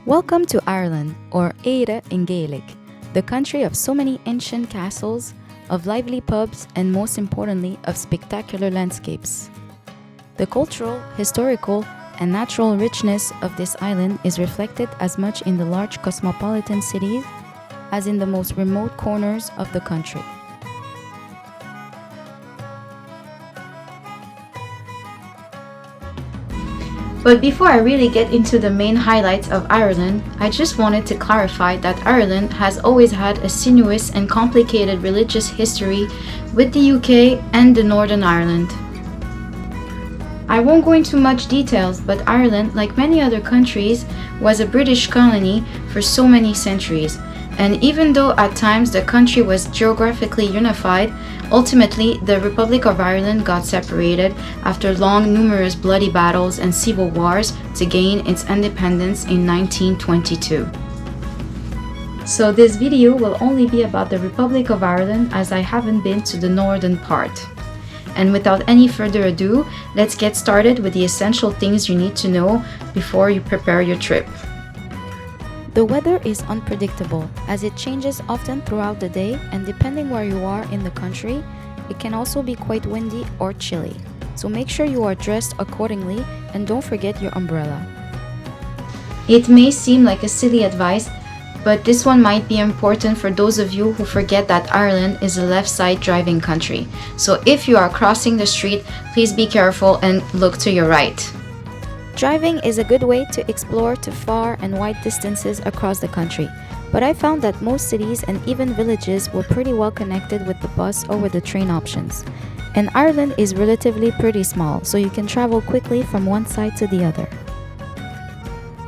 Welcome to Ireland, or Éire in Gaelic, the country of so many ancient castles, of lively pubs, and most importantly, of spectacular landscapes. The cultural, historical, and natural richness of this island is reflected as much in the large cosmopolitan cities as in the most remote corners of the country. But before I really get into the main highlights of Ireland, I just wanted to clarify that Ireland has always had a sinuous and complicated religious history with the UK and the Northern Ireland. I won't go into much details, but Ireland, like many other countries, was a British colony for so many centuries. And even though at times the country was geographically unified, ultimately the Republic of Ireland got separated after long, numerous bloody battles and civil wars to gain its independence in 1922. So this video will only be about the Republic of Ireland, as I haven't been to the northern part. And without any further ado, let's get started with the essential things you need to know before you prepare your trip. The weather is unpredictable, as it changes often throughout the day, and depending where you are in the country, it can also be quite windy or chilly. So make sure you are dressed accordingly and don't forget your umbrella. It may seem like a silly advice, but this one might be important for those of you who forget that Ireland is a left-side driving country. So if you are crossing the street, please be careful and look to your right. Driving is a good way to explore to far and wide distances across the country, but I found that most cities and even villages were pretty well connected with the bus or with the train options. And Ireland is relatively pretty small, so you can travel quickly from one side to the other.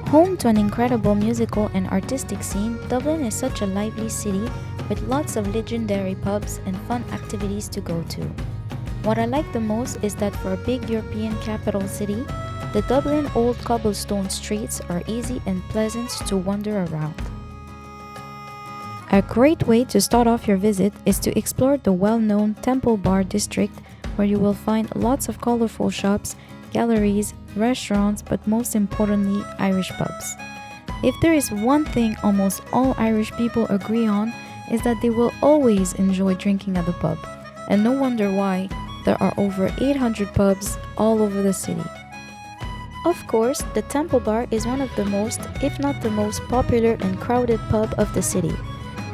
Home to an incredible musical and artistic scene, Dublin is such a lively city with lots of legendary pubs and fun activities to go to. What I like the most is that for a big European capital city, the Dublin old cobblestone streets are easy and pleasant to wander around. A great way to start off your visit is to explore the well-known Temple Bar district, where you will find lots of colorful shops, galleries, restaurants, but most importantly, Irish pubs. If there is one thing almost all Irish people agree on, is that they will always enjoy drinking at the pub. And no wonder why, there are over 800 pubs all over the city. Of course, the Temple Bar is one of the most, if not the most popular and crowded pub of the city.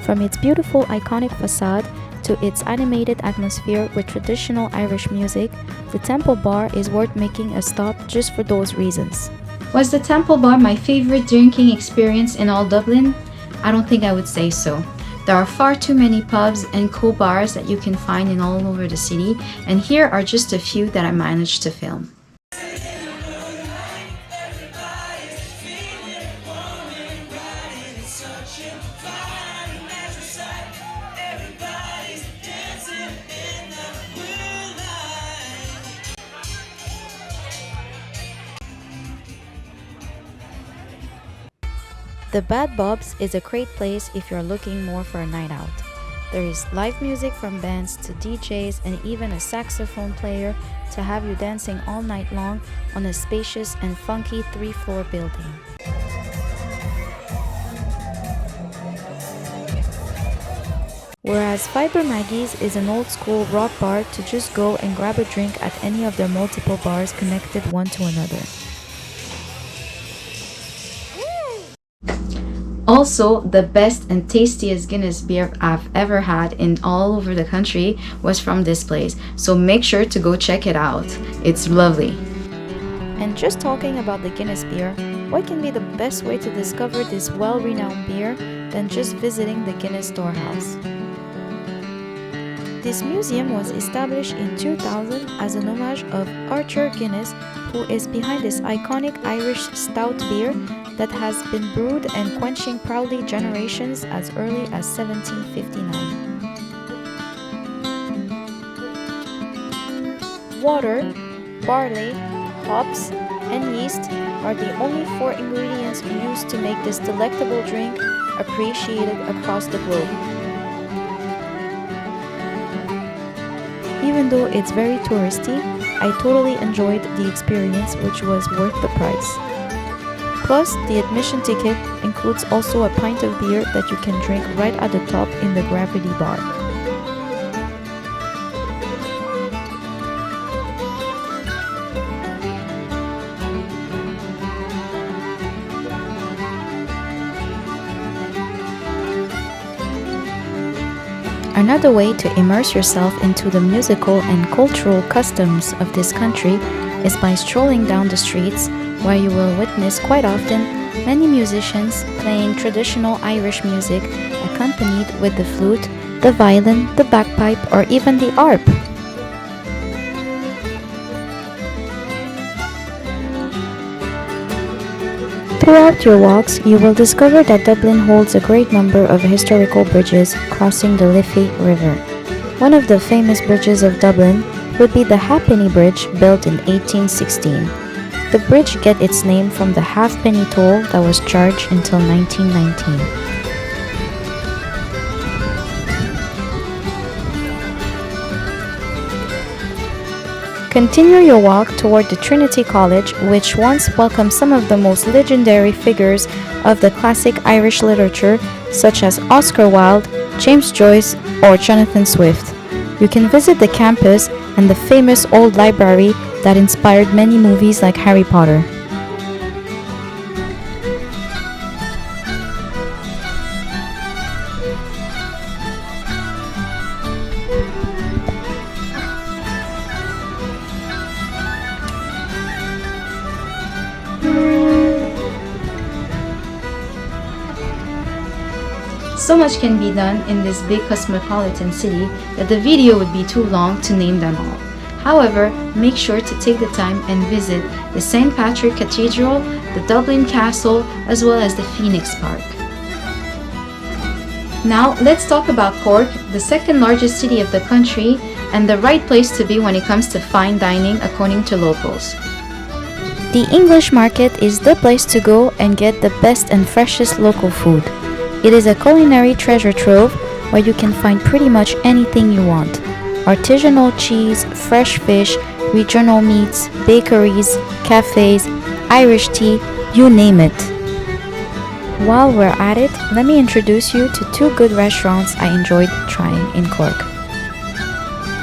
From its beautiful iconic facade to its animated atmosphere with traditional Irish music, the Temple Bar is worth making a stop just for those reasons. Was the Temple Bar my favorite drinking experience in all Dublin? I don't think I would say so. There are far too many pubs and cool bars that you can find in all over the city, and here are just a few that I managed to film. The Bad Bob's is a great place if you're looking more for a night out. There is live music from bands to DJs and even a saxophone player to have you dancing all night long on a spacious and funky 3-floor building. Whereas Fiber Maggie's is an old school rock bar to just go and grab a drink at any of their multiple bars connected one to another. Also, the best and tastiest Guinness beer I've ever had in all over the country was from this place, so make sure to go check it out. It's lovely. And just talking about the Guinness beer, what can be the best way to discover this well-renowned beer than just visiting the Guinness Storehouse? This museum was established in 2000 as an homage of Arthur Guinness, who is behind this iconic Irish stout beer that has been brewed and quenching proudly generations as early as 1759. Water, barley, hops, and yeast are the only 4 ingredients used to make this delectable drink appreciated across the globe. Even though it's very touristy, I totally enjoyed the experience, which was worth the price. Plus, the admission ticket includes also a pint of beer that you can drink right at the top in the Gravity Bar. Another way to immerse yourself into the musical and cultural customs of this country is by strolling down the streets, where you will witness quite often many musicians playing traditional Irish music accompanied with the flute, the violin, the bagpipe, or even the harp. Throughout your walks, you will discover that Dublin holds a great number of historical bridges crossing the Liffey River. One of the famous bridges of Dublin would be the Halfpenny Bridge, built in 1816. The bridge gets its name from the halfpenny toll that was charged until 1919. Continue your walk toward the Trinity College, which once welcomed some of the most legendary figures of the classic Irish literature, such as Oscar Wilde, James Joyce, or Jonathan Swift. You can visit the campus and the famous old library that inspired many movies like Harry Potter. So much can be done in this big cosmopolitan city that the video would be too long to name them all. However, make sure to take the time and visit the St. Patrick Cathedral, the Dublin Castle, as well as the Phoenix Park. Now, let's talk about Cork, the second largest city of the country, and the right place to be when it comes to fine dining according to locals. The English market is the place to go and get the best and freshest local food. It is a culinary treasure trove where you can find pretty much anything you want. Artisanal cheese, fresh fish, regional meats, bakeries, cafes, Irish tea, you name it. While we're at it, let me introduce you to two good restaurants I enjoyed trying in Cork.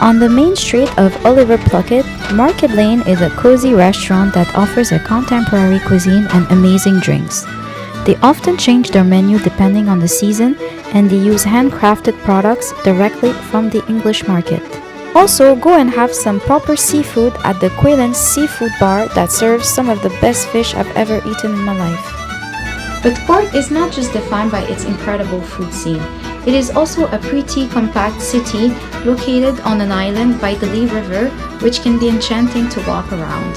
On the main street of Oliver Pluckett, Market Lane is a cozy restaurant that offers a contemporary cuisine and amazing drinks. They often change their menu depending on the season, and they use handcrafted products directly from the English market. Also, go and have some proper seafood at the Quillen's Seafood Bar that serves some of the best fish I've ever eaten in my life. But Cork is not just defined by its incredible food scene. It is also a pretty compact city located on an island by the Lee River, which can be enchanting to walk around.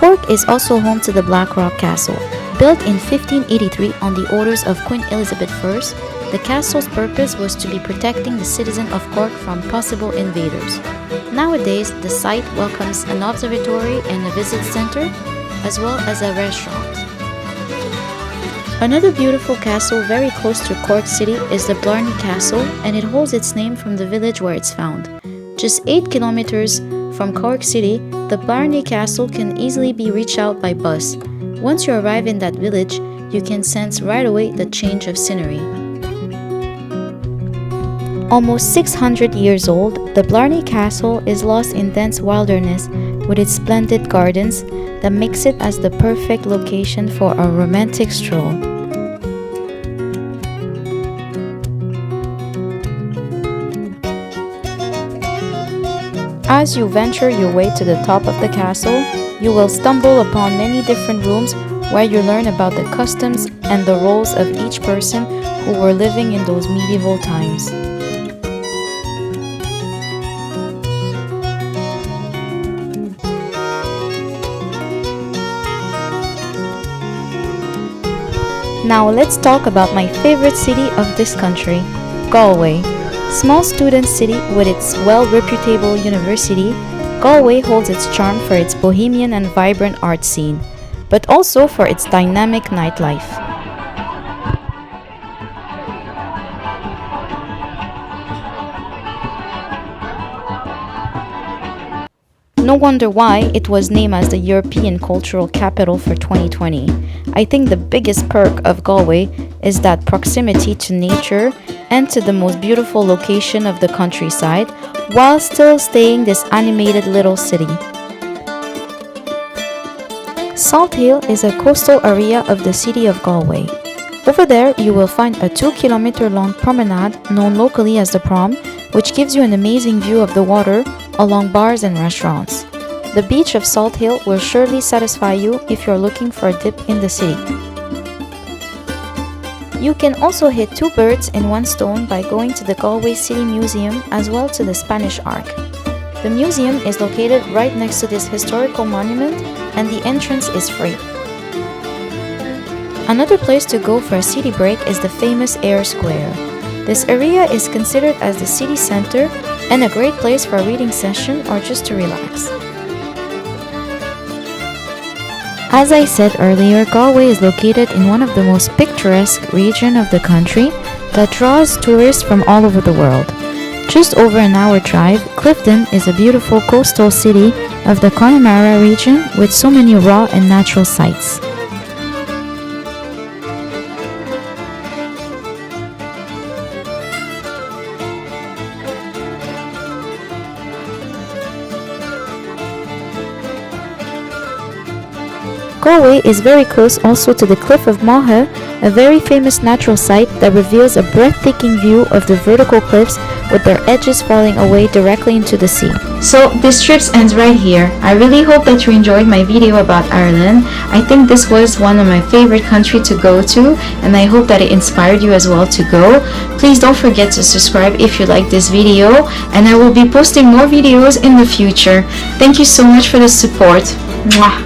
Cork is also home to the Blackrock Castle. Built in 1583 on the orders of Queen Elizabeth I, the castle's purpose was to be protecting the citizens of Cork from possible invaders. Nowadays, the site welcomes an observatory and a visit center, as well as a restaurant. Another beautiful castle very close to Cork City is the Blarney Castle, and it holds its name from the village where it's found. Just 8 kilometers from Cork City, the Blarney Castle can easily be reached out by bus. Once you arrive in that village, you can sense right away the change of scenery. Almost 600 years old, the Blarney Castle is lost in dense wilderness with its splendid gardens that makes it as the perfect location for a romantic stroll. As you venture your way to the top of the castle, you will stumble upon many different rooms where you learn about the customs and the roles of each person who were living in those medieval times. Now let's talk about my favorite city of this country, Galway. Small student city with its well-reputable university, Galway holds its charm for its bohemian and vibrant art scene. but also for its dynamic nightlife. No wonder why it was named as the European Cultural Capital for 2020. I think the biggest perk of Galway is that proximity to nature and to the most beautiful location of the countryside, while still staying this animated little city. Sláinte is a coastal area of the city of Galway. Over there, you will find a 2-kilometer long promenade known locally as the Prom, which gives you an amazing view of the water along bars and restaurants. The beach of Sláinte will surely satisfy you if you're looking for a dip in the city. You can also hit two birds in one stone by going to the Galway City Museum as well to the Spanish Ark. The museum is located right next to this historical monument and the entrance is free. Another place to go for a city break is the famous Eyre Square. This area is considered as the city center and a great place for a reading session or just to relax. As I said earlier, Galway is located in one of the most picturesque regions of the country that draws tourists from all over the world. Just over an hour drive, Clifden is a beautiful coastal city of the Connemara region with so many raw and natural sights. Galway is very close also to the Cliff of Moher, a very famous natural site that reveals a breathtaking view of the vertical cliffs with their edges falling away directly into the sea. So this trip ends right here. I really hope that you enjoyed my video about Ireland. I think this was one of my favorite countries to go to, and I hope that it inspired you as well to go. Please don't forget to subscribe if you like this video, and I will be posting more videos in the future. Thank you so much for the support. Mwah.